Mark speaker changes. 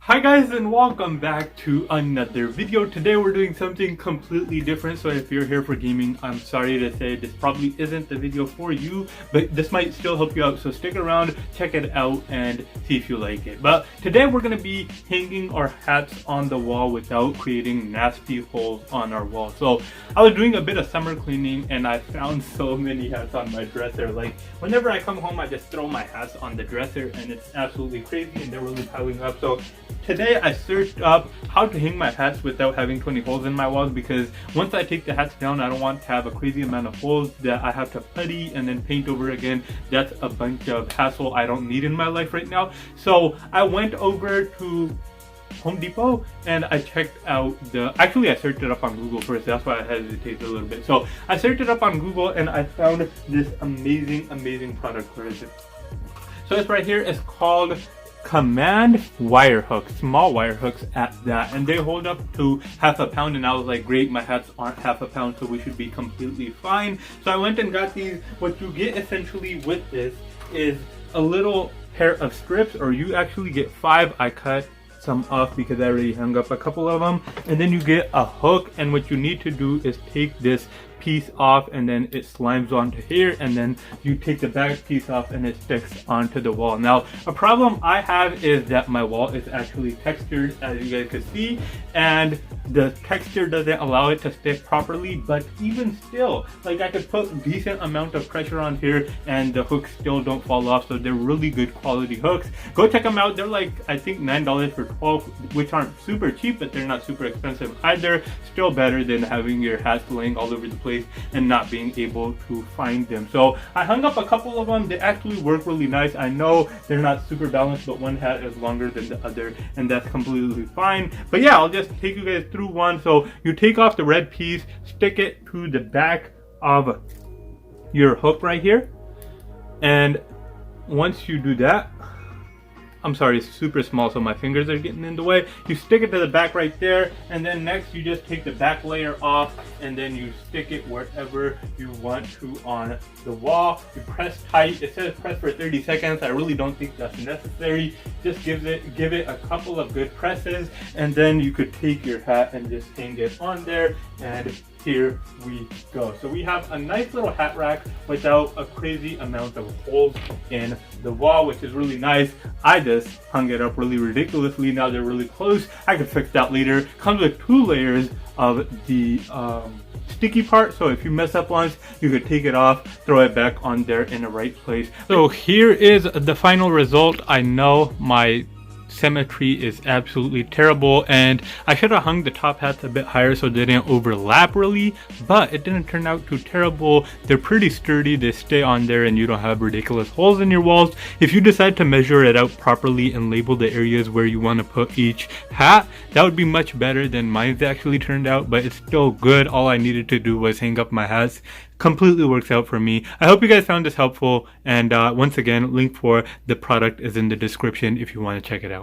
Speaker 1: Hi guys, and welcome back to another video. Today we're doing something completely different, so if you're here for gaming, I'm sorry to say this probably isn't the video for you, but this might still help you out, so stick around, check it out, and see if you like it. But today we're going to be hanging our hats on the wall without creating nasty holes on our wall. So I was doing a bit of summer cleaning and I found so many hats on my dresser. Like whenever I come home, I just throw my hats on the dresser and it's absolutely crazy and they're really piling up. So today I searched up how to hang my hats without having 20 holes in my walls, because once I take the hats down, I don't want to have a crazy amount of holes that I have to putty and then paint over again. That's a bunch of hassle I don't need in my life right now. So I went over to Home Depot and I checked out actually I searched it up on Google first. That's why I hesitated a little bit. So I searched it up on Google and I found this amazing product. Where is it? So it's right here. It's called Command wire hooks, small wire hooks at that, and they hold up to half a pound. And I was like, great, my hats aren't half a pound, so we should be completely fine. So I went and got these. What you get essentially with this is a little pair of strips, or you actually get 5. I cut some off because I already hung up a couple of them, and then you get a hook, and what you need to do is take this piece off and then it slimes onto here, and then you take the back piece off and it sticks onto the wall. Now a problem I have is that my wall is actually textured, as you guys can see, and the texture doesn't allow it to stick properly. But even still, like, I could put decent amount of pressure on here and the hooks still don't fall off. So they're really good quality hooks. Go check them out. They're like, I think $9 for 12, which aren't super cheap, but they're not super expensive either. Still better than having your hats laying all over the place and not being able to find them. So I hung up a couple of them. They actually work really nice. I know they're not super balanced, but one hat is longer than the other, and that's completely fine. But yeah, I'll just take you guys through one. So you take off the red piece, stick it to the back of your hook right here, and once you do that, I'm sorry, it's super small, so my fingers are getting in the way. You stick it to the back right there, and then next you just take the back layer off, and then you stick it wherever you want to on the wall. You press tight. It says press for 30 seconds. I really don't think that's necessary. Just give it a couple of good presses, and then you could take your hat and just hang it on there, and here we go. So we have a nice little hat rack without a crazy amount of holes in the wall, which is really nice. I just hung it up really ridiculously. Now they're really close. I can fix that later. Comes with 2 layers of the sticky part, so if you mess up once, you could take it off, throw it back on there in the right place. So here is the final result. I know my symmetry is absolutely terrible, and I should have hung the top hats a bit higher so they didn't overlap really, but it didn't turn out too terrible. They're pretty sturdy, they stay on there, and you don't have ridiculous holes in your walls. If you decide to measure it out properly and label the areas where you want to put each hat, that would be much better than mine's actually turned out, but it's still good. All I needed to do was hang up my hats. Completely works out for me. I hope you guys found this helpful, and once again, link for the product is in the description if you want to check it out.